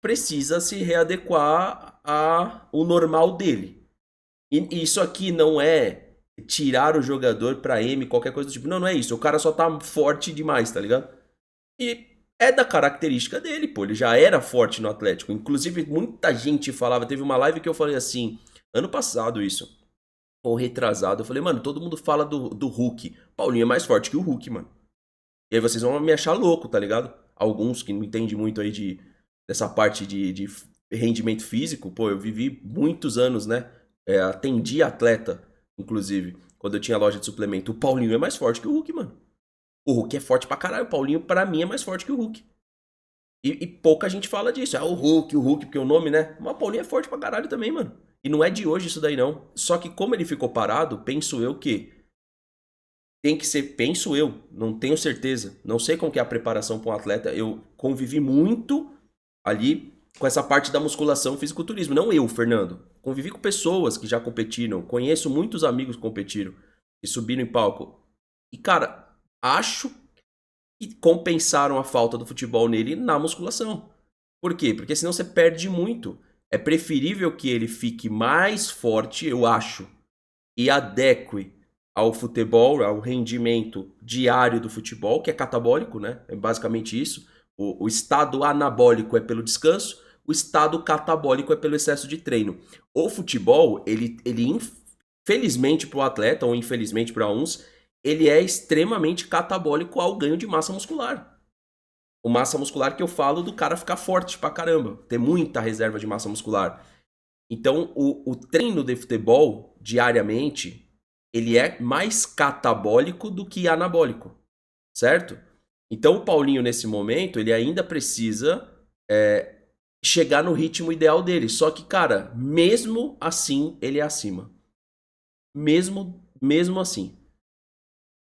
precisa se readequar ao normal dele. E isso aqui não é... tirar o jogador pra M, qualquer coisa do tipo. Não é isso. O cara só tá forte demais, tá ligado? E é da característica dele, pô. Ele já era forte no Atlético. Inclusive, muita gente falava. Teve uma live que eu falei assim, ano passado isso, ou retrasado. Eu falei, mano, todo mundo fala do Hulk. Paulinho é mais forte que o Hulk, mano. E aí vocês vão me achar louco, tá ligado? Alguns que não entendem muito aí dessa parte de rendimento físico. Pô, eu vivi muitos anos, né? Atendi atleta. Inclusive, quando eu tinha loja de suplemento, o Paulinho é mais forte que o Hulk, mano. O Hulk é forte pra caralho. O Paulinho, pra mim, é mais forte que o Hulk. E pouca gente fala disso. O Hulk, porque o nome, né? Mas o Paulinho é forte pra caralho também, mano. E não é de hoje isso daí, não. Só que como ele ficou parado, penso eu que... tem que ser... Penso eu, não tenho certeza. Não sei como que é a preparação pra um atleta. Eu convivi muito ali com essa parte da musculação, fisiculturismo. Não eu, Fernando. Convivi com pessoas que já competiram. Conheço muitos amigos que competiram. Que subiram em palco. E, cara, acho que compensaram a falta do futebol nele na musculação. Por quê? Porque senão você perde muito. É preferível que ele fique mais forte, eu acho, e adeque ao futebol, ao rendimento diário do futebol, que é catabólico, né? É basicamente isso. O estado anabólico é pelo descanso. O estado catabólico é pelo excesso de treino. O futebol, ele infelizmente para o atleta, ou infelizmente para uns, ele é extremamente catabólico ao ganho de massa muscular. O massa muscular que eu falo do cara ficar forte pra caramba, ter muita reserva de massa muscular. Então, o treino de futebol, diariamente, ele é mais catabólico do que anabólico, certo? Então, o Paulinho, nesse momento, ele ainda precisa... chegar no ritmo ideal dele. Só que, cara, mesmo assim, ele é acima. Mesmo assim.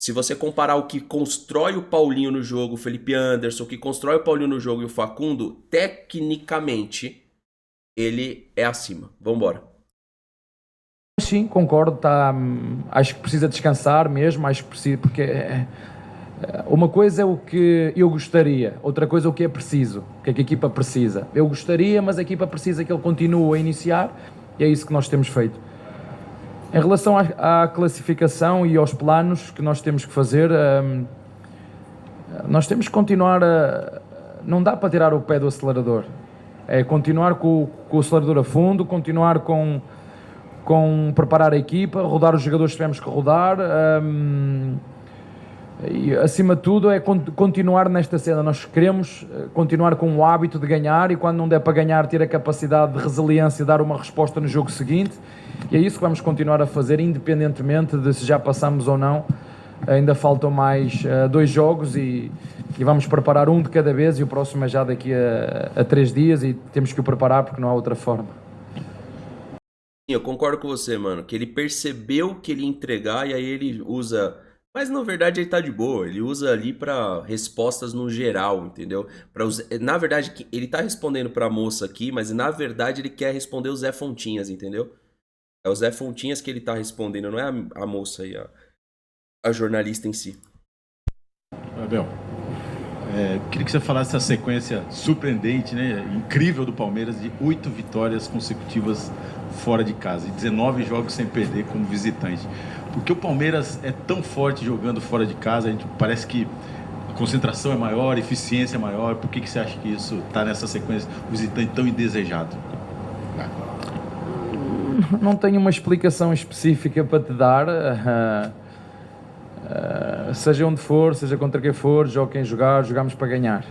Se você comparar o que constrói o Paulinho no jogo, o Felipe Anderson, o que constrói o Paulinho no jogo e o Facundo, tecnicamente, ele é acima. Vambora. Sim, concordo, acho que precisa descansar mesmo, acho que precisa, porque uma coisa é o que eu gostaria, outra coisa é o que é preciso, o que é que a equipa precisa. Eu gostaria, mas a equipa precisa que ele continue a iniciar e é isso que nós temos feito. Em relação à classificação e aos planos que nós temos que fazer, nós temos que continuar não dá para tirar o pé do acelerador, é continuar com o acelerador a fundo, continuar com preparar a equipa, rodar os jogadores que tivemos que rodar, e acima de tudo é continuar nesta cena. Nós queremos continuar com o hábito de ganhar e quando não der para ganhar ter a capacidade de resiliência e dar uma resposta no jogo seguinte, e é isso que vamos continuar a fazer independentemente de se já passamos ou não. Ainda faltam mais 2 jogos e vamos preparar um de cada vez e o próximo é já daqui a 3 dias e temos que o preparar porque não há outra forma. Eu concordo com você, mano, que ele percebeu que ele ia entregar e aí ele usa... Mas na verdade ele tá de boa, ele usa ali pra respostas no geral, entendeu? Na verdade ele tá respondendo pra moça aqui, mas na verdade ele quer responder o Zé Fontinhas, entendeu? É o Zé Fontinhas que ele tá respondendo, não é a moça aí, a jornalista em si. Abel, queria que você falasse essa sequência surpreendente, né, incrível do Palmeiras de 8 vitórias consecutivas fora de casa e 19 jogos sem perder como visitante. Por que o Palmeiras é tão forte jogando fora de casa? A gente parece que a concentração é maior, a eficiência é maior. Por que você acha que isso está nessa sequência visitante tão indesejado? Não tenho uma explicação específica para te dar. Seja onde for, seja contra quem for, jogue quem jogar, jogamos para ganhar.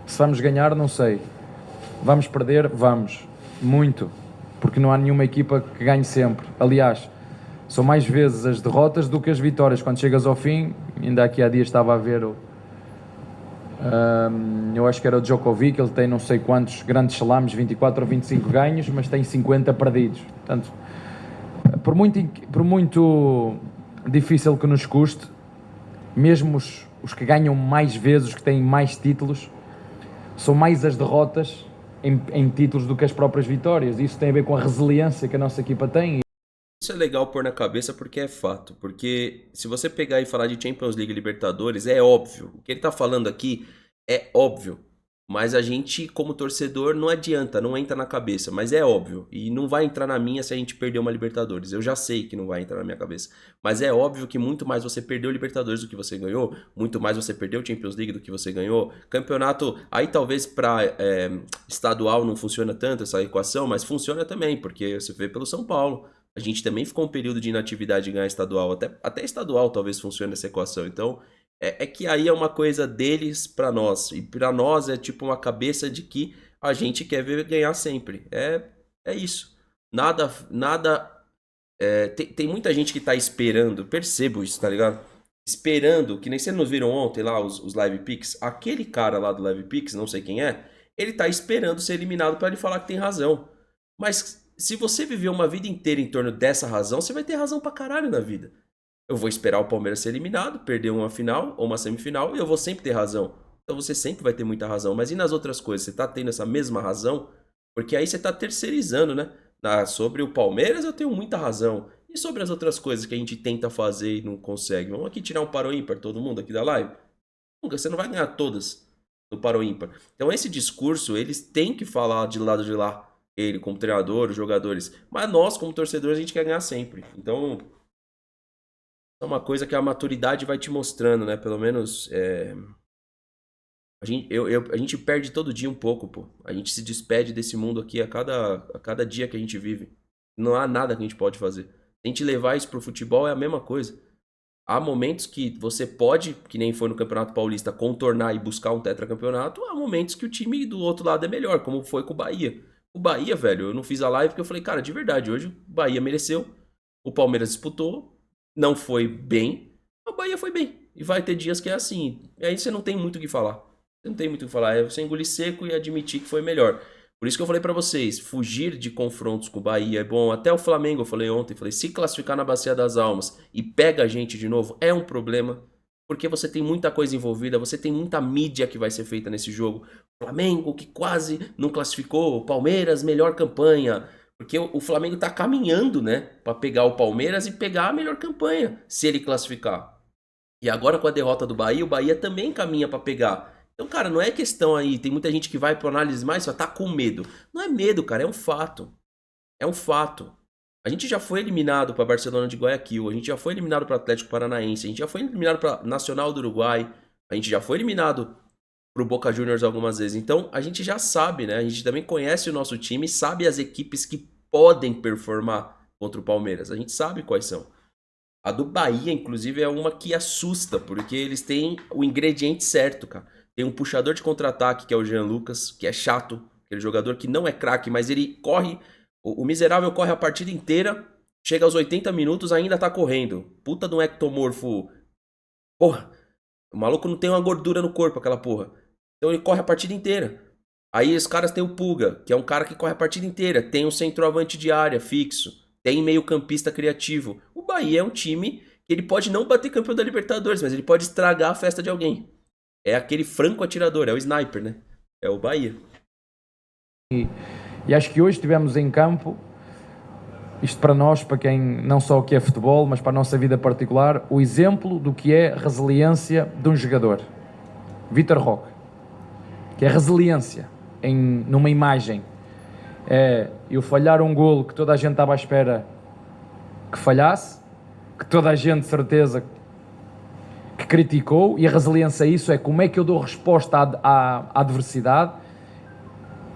Se vamos ganhar, não sei. Vamos perder? Vamos. Muito. Porque não há nenhuma equipa que ganhe sempre. Aliás, são mais vezes as derrotas do que as vitórias. Quando chegas ao fim, ainda aqui há dias estava a ver eu acho que era o Djokovic, ele tem não sei quantos grandes slams, 24 ou 25 ganhos, mas tem 50 perdidos. Portanto, por muito difícil que nos custe, mesmo os que ganham mais vezes, os que têm mais títulos, são mais as derrotas em títulos do que as próprias vitórias. Isso tem a ver com a resiliência que a nossa equipa tem. Isso é legal pôr na cabeça porque é fato. Porque se você pegar e falar de Champions League e Libertadores, é óbvio. O que ele tá falando aqui é óbvio. Mas a gente, como torcedor, não adianta, não entra na cabeça. Mas é óbvio. E não vai entrar na minha se a gente perder uma Libertadores. Eu já sei que não vai entrar na minha cabeça. Mas é óbvio que muito mais você perdeu Libertadores do que você ganhou. Muito mais você perdeu Champions League do que você ganhou. Campeonato, aí talvez pra estadual não funciona tanto essa equação, mas funciona também, porque você vê pelo São Paulo. A gente também ficou um período de inatividade de ganhar estadual. Até estadual talvez funcione essa equação. Então, é que aí é uma coisa deles pra nós. E pra nós é tipo uma cabeça de que a gente quer ver ganhar sempre. É isso. Tem muita gente que tá esperando. Percebo isso, tá ligado? Esperando, que nem vocês nos viram ontem lá, os Live Picks. Aquele cara lá do Live Picks, não sei quem é, ele tá esperando ser eliminado pra ele falar que tem razão. Mas... se você viveu uma vida inteira em torno dessa razão, você vai ter razão pra caralho na vida. Eu vou esperar o Palmeiras ser eliminado, perder uma final ou uma semifinal, e eu vou sempre ter razão. Então você sempre vai ter muita razão. Mas e nas outras coisas? Você tá tendo essa mesma razão? Porque aí você tá terceirizando, né? Sobre o Palmeiras eu tenho muita razão. E sobre as outras coisas que a gente tenta fazer e não consegue? Vamos aqui tirar um paro ímpar, todo mundo aqui da live? Nunca, você não vai ganhar todas do paro ímpar. Então esse discurso, eles têm que falar de lado de lá. Ele como treinador, os jogadores. Mas nós, como torcedores, a gente quer ganhar sempre. Então, é uma coisa que a maturidade vai te mostrando, né? Pelo menos, a gente perde todo dia um pouco, pô. A gente se despede desse mundo aqui a cada dia que a gente vive. Não há nada que a gente pode fazer. Se a gente levar isso pro futebol, é a mesma coisa. Há momentos que você pode, que nem foi no Campeonato Paulista, contornar e buscar um tetracampeonato. Há momentos que o time do outro lado é melhor, como foi com o Bahia. O Bahia, velho, eu não fiz a live porque eu falei, cara, de verdade, hoje o Bahia mereceu, o Palmeiras disputou, não foi bem, o Bahia foi bem. E vai ter dias que é assim, e aí você não tem muito o que falar. Você não tem muito o que falar, é você engolir seco e admitir que foi melhor. Por isso que eu falei pra vocês, fugir de confrontos com o Bahia é bom. Até o Flamengo, eu falei ontem, se classificar na Bacia das Almas e pega a gente de novo, é um problema. Porque você tem muita coisa envolvida, você tem muita mídia que vai ser feita nesse jogo. Flamengo que quase não classificou, Palmeiras, melhor campanha. Porque o Flamengo tá caminhando, né, pra pegar o Palmeiras e pegar a melhor campanha, se ele classificar. E agora com a derrota do Bahia, o Bahia também caminha pra pegar. Então, cara, não é questão aí, tem muita gente que vai pra análise mais, só tá com medo. Não é medo, cara, é um fato. É um fato. A gente já foi eliminado pra Barcelona de Guayaquil, a gente já foi eliminado pro Atlético Paranaense, a gente já foi eliminado pra Nacional do Uruguai, a gente já foi eliminado pro Boca Juniors algumas vezes. Então, a gente já sabe, né? A gente também conhece o nosso time, sabe as equipes que podem performar contra o Palmeiras. A gente sabe quais são. A do Bahia, inclusive, é uma que assusta, porque eles têm o ingrediente certo, cara. Tem um puxador de contra-ataque, que é o Jean Lucas, que é chato, aquele jogador que não é craque, mas ele corre. O miserável corre a partida inteira, chega aos 80 minutos, ainda tá correndo. Puta de um ectomorfo. Porra, o maluco não tem uma gordura no corpo, aquela porra. Então ele corre a partida inteira. Aí os caras têm o Puga, que é um cara que corre a partida inteira. Tem um centroavante de área fixo. Tem meio campista criativo. O Bahia é um time que ele pode não bater campeão da Libertadores, mas ele pode estragar a festa de alguém. É aquele franco atirador, é o sniper, né? É o Bahia. E acho que hoje tivemos em campo, isto para nós, para quem não só o que é futebol, mas para a nossa vida particular, o exemplo do que é resiliência de um jogador. Vitor Roque. Que é resiliência numa imagem. É eu falhar um golo que toda a gente estava à espera que falhasse, que toda a gente, de certeza, que criticou, e a resiliência a isso é como é que eu dou resposta à adversidade,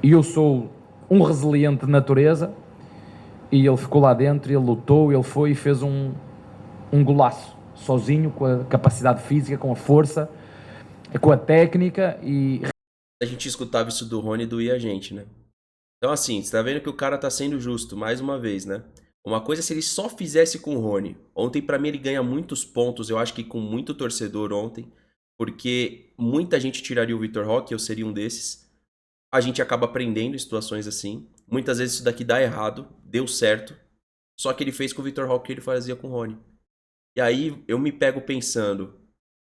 e eu sou um resiliente de natureza, e ele ficou lá dentro, ele lutou, ele foi e fez um golaço, sozinho, com a capacidade física, com a força, com a técnica, e... A gente escutava isso do Rony, doía a gente, né? Então assim, você tá vendo que o cara tá sendo justo, mais uma vez, né? Uma coisa é se ele só fizesse com o Rony. Ontem, pra mim, ele ganha muitos pontos, eu acho que com muito torcedor ontem, porque muita gente tiraria o Vitor Roque, eu seria um desses. A gente acaba aprendendo em situações assim. Muitas vezes isso daqui dá errado, deu certo, só que ele fez com o Vitor Roque o que ele fazia com o Rony. E aí eu me pego pensando,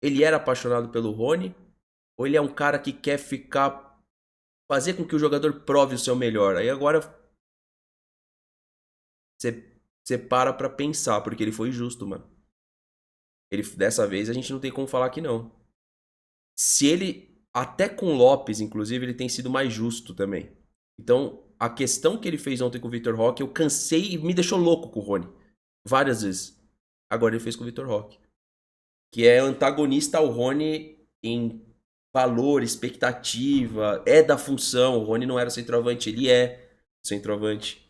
ele era apaixonado pelo Rony? Ou ele é um cara que quer fazer com que o jogador prove o seu melhor? Aí agora você para pra pensar, porque ele foi justo, mano. Dessa vez a gente não tem como falar que não. Se ele, até com o Lopes, inclusive, ele tem sido mais justo também. Então, a questão que ele fez ontem com o Vitor Roque, eu cansei e me deixou louco com o Rony. Várias vezes. Agora ele fez com o Vitor Roque. Que é antagonista ao Rony em valor, expectativa, é da função. O Rony não era centroavante, ele é centroavante.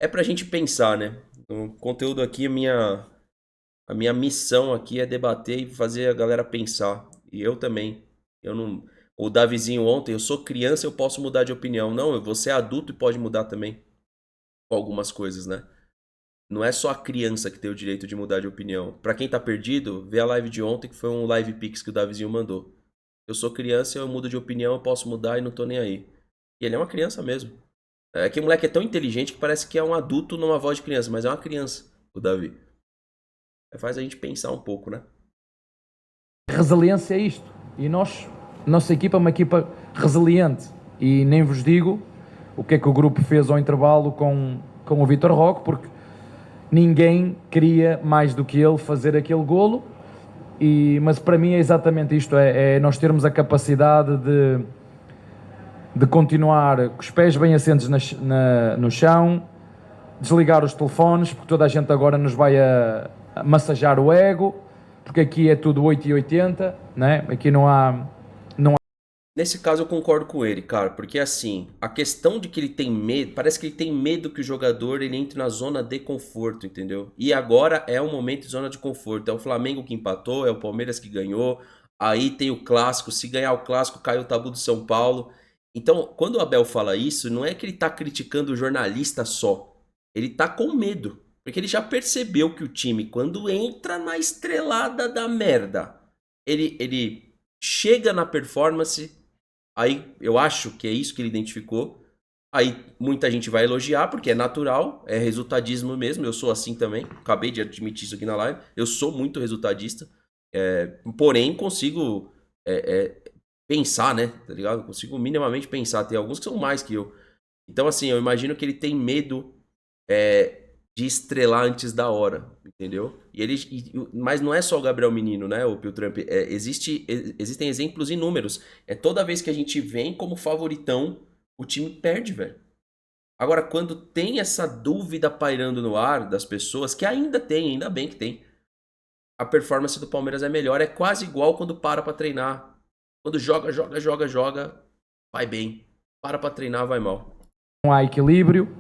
É pra gente pensar, né? O conteúdo aqui, a minha missão aqui é debater e fazer a galera pensar. E eu também. Eu não... O Davizinho ontem, eu sou criança, eu posso mudar de opinião. Não, você é adulto e pode mudar também. Com algumas coisas, né? Não é só a criança que tem o direito de mudar de opinião. Pra quem tá perdido, vê a live de ontem, que foi um live pix que o Davizinho mandou. Eu sou criança, eu mudo de opinião, eu posso mudar e não tô nem aí. E ele é uma criança mesmo. É que o moleque é tão inteligente que parece que é um adulto numa voz de criança, mas é uma criança, o Davi. Faz a gente pensar um pouco, né? Resiliência é isto. E nossa equipa é uma equipa resiliente. E nem vos digo o que é que o grupo fez ao intervalo com o Vitor Roque, porque ninguém queria mais do que ele fazer aquele golo. Mas para mim é exatamente isto, é nós termos a capacidade de continuar com os pés bem assentes no chão, desligar os telefones, porque toda a gente agora nos vai a massajar o ego, porque aqui é tudo 8 e 80, né? Aqui não há... Nesse caso eu concordo com ele, cara, porque assim, a questão de que ele tem medo, parece que ele tem medo que o jogador ele entre na zona de conforto, entendeu? E agora é um momento de zona de conforto, é o Flamengo que empatou, é o Palmeiras que ganhou, aí tem o Clássico, se ganhar o Clássico cai o tabu do São Paulo. Então, quando o Abel fala isso, não é que ele tá criticando o jornalista só, ele tá com medo, porque ele já percebeu que o time, quando entra na estrelada da merda, ele chega na performance. Aí eu acho que é isso que ele identificou. Aí muita gente vai elogiar, porque é natural, é resultadismo mesmo. Eu sou assim também, acabei de admitir isso aqui na live. Eu sou muito resultadista, porém consigo pensar, né? Tá ligado? Eu consigo minimamente pensar. Tem alguns que são mais que eu. Então, assim, eu imagino que ele tem medo de estrelar antes da hora, entendeu? Mas não é só o Gabriel Menino, né, o Pio Trump. Existem exemplos inúmeros. Toda vez que a gente vem como favoritão, o time perde, velho. Agora, quando tem essa dúvida pairando no ar das pessoas, que ainda tem, ainda bem que tem, a performance do Palmeiras é melhor. É quase igual quando para pra treinar. Quando joga, vai bem. Para pra treinar, vai mal. Não há equilíbrio,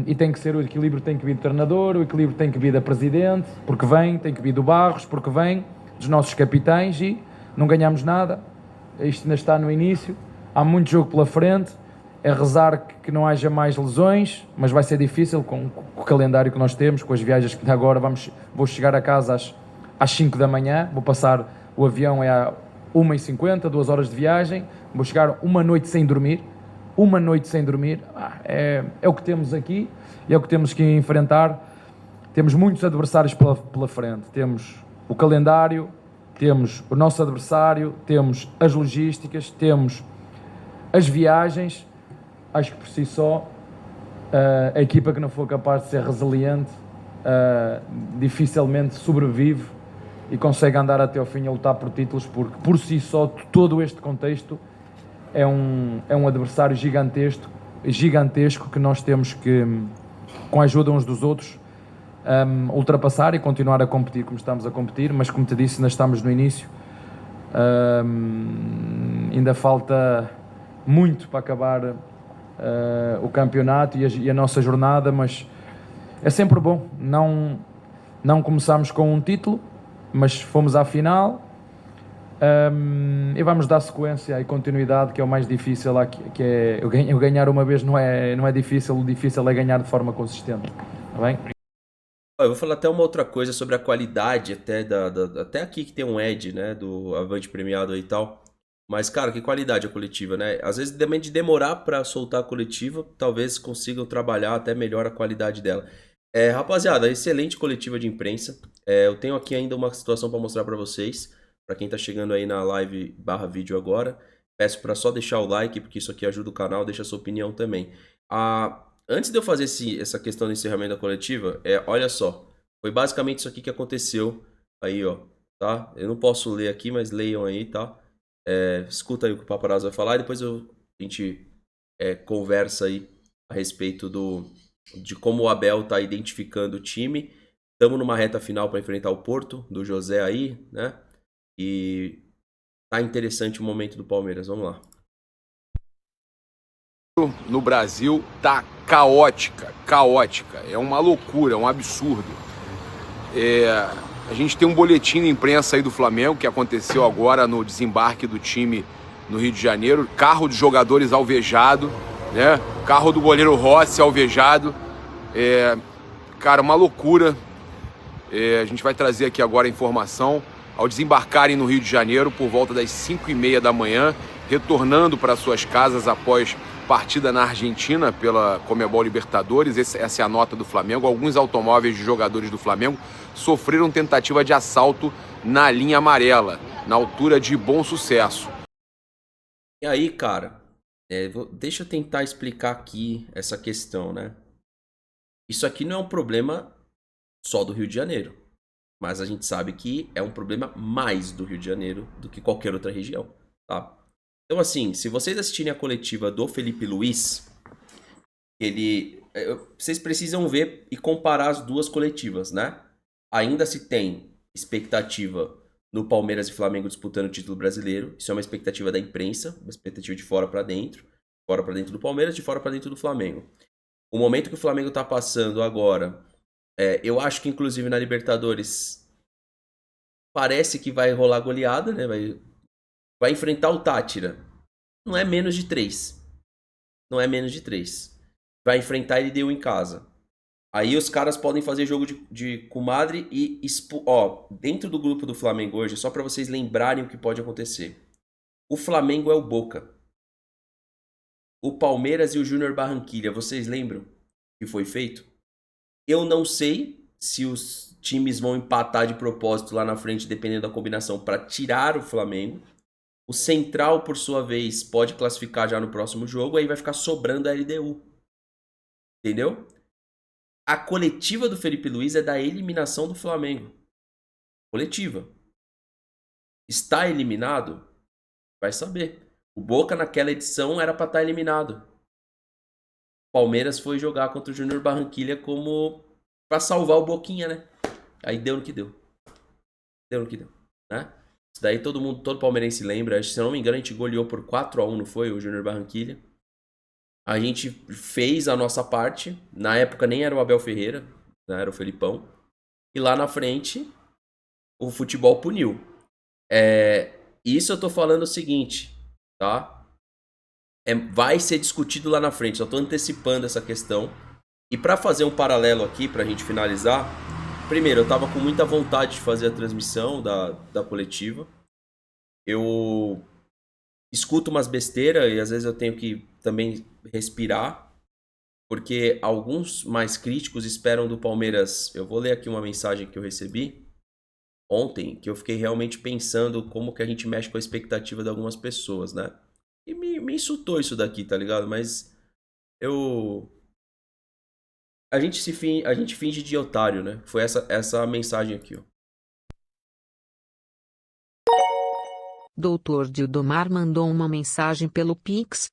e tem que ser o equilíbrio, tem que vir do treinador, o equilíbrio tem que vir da presidente, porque vem, tem que vir do Barros, porque vem dos nossos capitães, e não ganhamos nada. Isto ainda está no início, há muito jogo pela frente, é rezar que não haja mais lesões, mas vai ser difícil com o calendário que nós temos, com as viagens que agora vou chegar a casa às 5 da manhã, vou passar, o avião é a 1h50, 2 horas de viagem, vou chegar uma noite sem dormir, é o que temos aqui e é o que temos que enfrentar. Temos muitos adversários pela frente, temos o calendário, temos o nosso adversário, temos as logísticas, temos as viagens. Acho que por si só a equipa que não for capaz de ser resiliente dificilmente sobrevive e consegue andar até ao fim a lutar por títulos, porque por si só todo este contexto é um adversário gigantesco que nós temos que, com a ajuda uns dos outros, ultrapassar e continuar a competir como estamos a competir, mas como te disse, ainda estamos no início, ainda falta muito para acabar o campeonato e a nossa jornada, mas é sempre bom. Não começamos com um título, mas fomos à final. E vamos dar sequência e continuidade, que é o mais difícil lá, que é eu ganhar uma vez não é difícil, o difícil é ganhar de forma consistente, tá bem? Eu vou falar até uma outra coisa sobre a qualidade até aqui que tem um Ed, né, do Avante premiado aí e tal. Mas, cara, que qualidade a coletiva, né? Às vezes, de demorar pra soltar a coletiva, talvez consigam trabalhar até melhor a qualidade dela. Rapaziada, excelente coletiva de imprensa. Eu tenho aqui ainda uma situação pra mostrar pra vocês. Pra quem tá chegando aí na live /vídeo agora, peço pra só deixar o like, porque isso aqui ajuda o canal, deixa a sua opinião também. Antes de eu fazer essa questão do encerramento da coletiva, olha só, foi basicamente isso aqui que aconteceu aí, ó, tá? Eu não posso ler aqui, mas leiam aí, tá? Escuta aí o que o Paparazzo vai falar e depois a gente conversa aí a respeito de como o Abel tá identificando o time. Estamos numa reta final para enfrentar o Porto, do José aí, né? E tá interessante o momento do Palmeiras. Vamos lá. No Brasil tá caótica. É uma loucura, é um absurdo. A gente tem um boletim de imprensa aí do Flamengo que aconteceu agora no desembarque do time no Rio de Janeiro. Carro de jogadores alvejado, né? Carro do goleiro Rossi alvejado. Cara, uma loucura. A gente vai trazer aqui agora a informação. Ao desembarcarem no Rio de Janeiro por volta das 5h30 da manhã, retornando para suas casas após partida na Argentina pela Conmebol Libertadores, essa é a nota do Flamengo, alguns automóveis de jogadores do Flamengo sofreram tentativa de assalto na linha amarela, na altura de Bom Sucesso. E aí, cara, deixa eu tentar explicar aqui essa questão, né? Isso aqui não é um problema só do Rio de Janeiro. Mas a gente sabe que é um problema mais do Rio de Janeiro do que qualquer outra região, tá? Então, assim, se vocês assistirem a coletiva do Felipe Luiz, vocês precisam ver e comparar as duas coletivas, né? Ainda se tem expectativa no Palmeiras e Flamengo disputando o título brasileiro. Isso é uma expectativa da imprensa, uma expectativa de fora para dentro do Palmeiras, de fora para dentro do Flamengo. O momento que o Flamengo tá passando agora... eu acho que, inclusive, na Libertadores parece que vai rolar goleada, né? Vai enfrentar o Táchira. Não é menos de 3. Vai enfrentar ele deu em casa. Aí os caras podem fazer jogo de comadre e... dentro do grupo do Flamengo hoje, só para vocês lembrarem o que pode acontecer. O Flamengo é o Boca. O Palmeiras e o Júnior Barranquilla. Vocês lembram o que foi feito? Eu não sei se os times vão empatar de propósito lá na frente, dependendo da combinação, para tirar o Flamengo. O Central, por sua vez, pode classificar já no próximo jogo, aí vai ficar sobrando a LDU. Entendeu? A coletiva do Felipe Luiz é da eliminação do Flamengo. Coletiva. Está eliminado? Vai saber. O Boca naquela edição era para estar eliminado. Palmeiras foi jogar contra o Júnior Barranquilla como para salvar o Boquinha, né? Aí deu no que deu. Deu no que deu, né? Isso daí todo palmeirense lembra. Se eu não me engano, a gente goleou por 4-1, não foi? O Júnior Barranquilla. A gente fez a nossa parte. Na época nem era o Abel Ferreira, né? Era o Felipão. E lá na frente, o futebol puniu. Isso eu tô falando o seguinte, tá? Vai ser discutido lá na frente. Só tô antecipando essa questão. E pra fazer um paralelo aqui, pra gente finalizar. Primeiro, eu tava com muita vontade de fazer a transmissão da coletiva. Eu escuto umas besteiras e às vezes eu tenho que também respirar. Porque alguns mais críticos esperam do Palmeiras... Eu vou ler aqui uma mensagem que eu recebi ontem, que eu fiquei realmente pensando como que a gente mexe com a expectativa de algumas pessoas, né? E me insultou isso daqui, tá ligado? Mas a gente finge de otário, né? Foi essa mensagem aqui, ó. Doutor Dildomar mandou uma mensagem pelo Pix.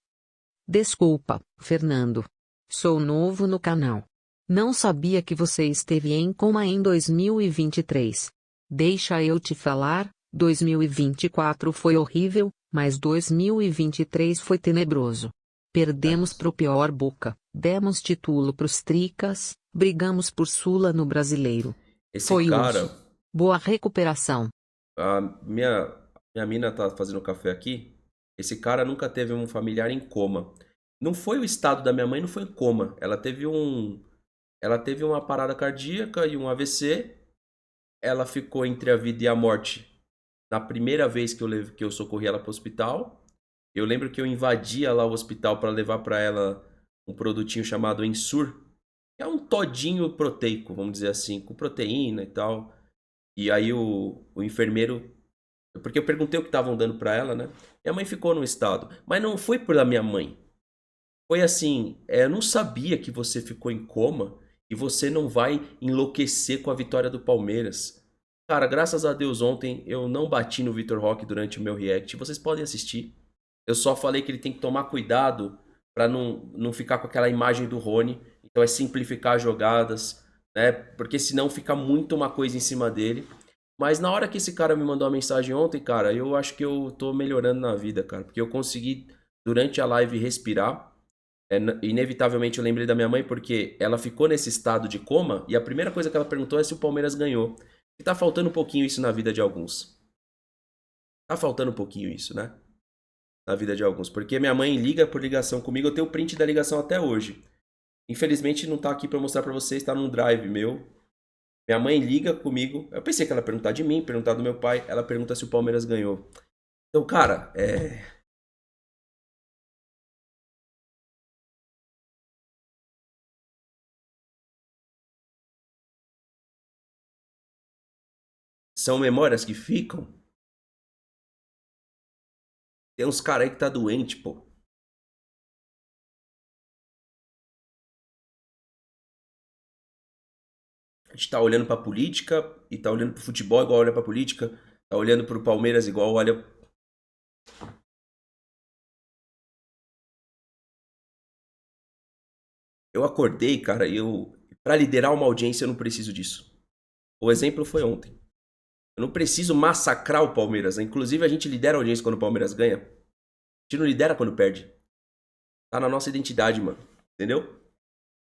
Desculpa, Fernando. Sou novo no canal. Não sabia que você esteve em coma em 2023. Deixa eu te falar, 2024 foi horrível, mas 2023 foi tenebroso. Perdemos pro pior Boca, demos título pros Tricas, brigamos por Sula no Brasileiro. Foi cara... isso. Boa recuperação. A minha mina tá fazendo café aqui. Esse cara nunca teve um familiar em coma. Não foi o estado da minha mãe, não foi em coma. Ela teve uma parada cardíaca e um AVC. Ela ficou entre a vida e a morte. Na primeira vez que eu socorri ela para o hospital, eu lembro que eu invadia lá o hospital para levar para ela um produtinho chamado Ensur, que é um todinho proteico, vamos dizer assim, com proteína e tal. E aí o enfermeiro... Porque eu perguntei o que estavam dando para ela, né? Minha mãe ficou no estado. Mas não foi pela minha mãe. Foi assim, eu não sabia que você ficou em coma e você não vai enlouquecer com a vitória do Palmeiras. Cara, graças a Deus ontem eu não bati no Vitor Roque durante o meu react. Vocês podem assistir. Eu só falei que ele tem que tomar cuidado para não ficar com aquela imagem do Rony. Então é simplificar as jogadas, né? Porque senão fica muito uma coisa em cima dele. Mas na hora que esse cara me mandou a mensagem ontem, cara, eu acho que eu tô melhorando na vida, cara. Porque eu consegui, durante a live, respirar. Inevitavelmente eu lembrei da minha mãe porque ela ficou nesse estado de coma e a primeira coisa que ela perguntou é se o Palmeiras ganhou. E tá faltando um pouquinho isso na vida de alguns. Tá faltando um pouquinho isso, né? Na vida de alguns. Porque minha mãe liga por ligação comigo, eu tenho o print da ligação até hoje. Infelizmente não tá aqui pra mostrar pra vocês, tá num drive meu. Minha mãe liga comigo, eu pensei que ela ia perguntar de mim, perguntar do meu pai, ela pergunta se o Palmeiras ganhou. Então, cara, são memórias que ficam. Tem uns caras aí que tá doente, pô. A gente tá olhando pra política e tá olhando pro futebol igual olha pra política. Tá olhando pro Palmeiras igual olha... Eu acordei, cara, pra liderar uma audiência eu não preciso disso. O exemplo foi ontem. Eu não preciso massacrar o Palmeiras, né? Inclusive a gente lidera a audiência quando o Palmeiras ganha. A gente não lidera quando perde. Tá na nossa identidade, mano. Entendeu?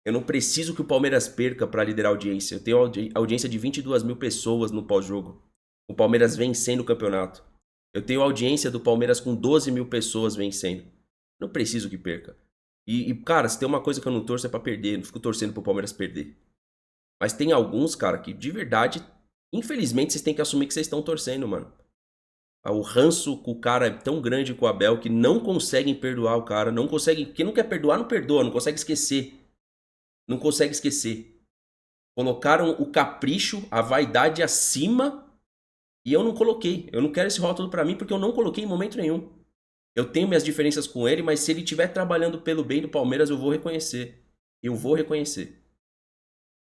Eu não preciso que o Palmeiras perca pra liderar a audiência. Eu tenho audiência de 22 mil pessoas no pós-jogo. O Palmeiras vencendo o campeonato. Eu tenho audiência do Palmeiras com 12 mil pessoas vencendo. Não preciso que perca. E, cara, se tem uma coisa que eu não torço é pra perder. Não fico torcendo pro Palmeiras perder. Mas tem alguns, cara, que de verdade, infelizmente, vocês têm que assumir que vocês estão torcendo, mano. O ranço com o cara é tão grande com o Abel que não conseguem perdoar o cara. Não conseguem. Quem não quer perdoar, não perdoa. Não consegue esquecer. Não consegue esquecer. Colocaram o capricho, a vaidade acima E eu não coloquei. Eu não quero esse rótulo pra mim porque eu não coloquei em momento nenhum. Eu tenho minhas diferenças com ele, mas se ele estiver trabalhando pelo bem do Palmeiras, eu vou reconhecer. Eu vou reconhecer.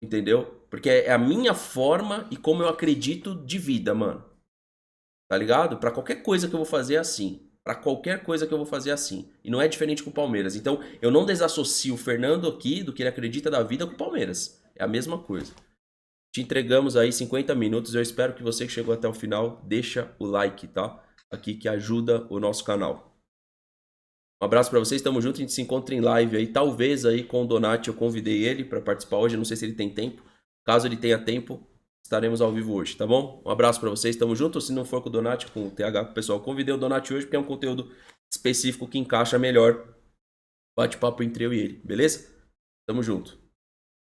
Entendeu? Porque é a minha forma e como eu acredito de vida, mano. Tá ligado? Pra qualquer coisa que eu vou fazer é assim. Pra qualquer coisa que eu vou fazer é assim. E não é diferente com o Palmeiras. Então, eu não desassocio o Fernando aqui do que ele acredita da vida com o Palmeiras. É a mesma coisa. Te entregamos aí 50 minutos. Eu espero que você que chegou até o final, deixa o like, tá? Aqui que ajuda o nosso canal. Um abraço pra vocês, tamo junto, a gente se encontra em live aí, talvez aí com o Donati, eu convidei ele pra participar hoje, eu não sei se ele tem tempo. Caso ele tenha tempo, estaremos ao vivo hoje, tá bom? Um abraço pra vocês, tamo junto, se não for com o Donati, com o TH, com o pessoal, convidei o Donati hoje porque é um conteúdo específico que encaixa melhor bate-papo entre eu e ele, beleza? Tamo junto.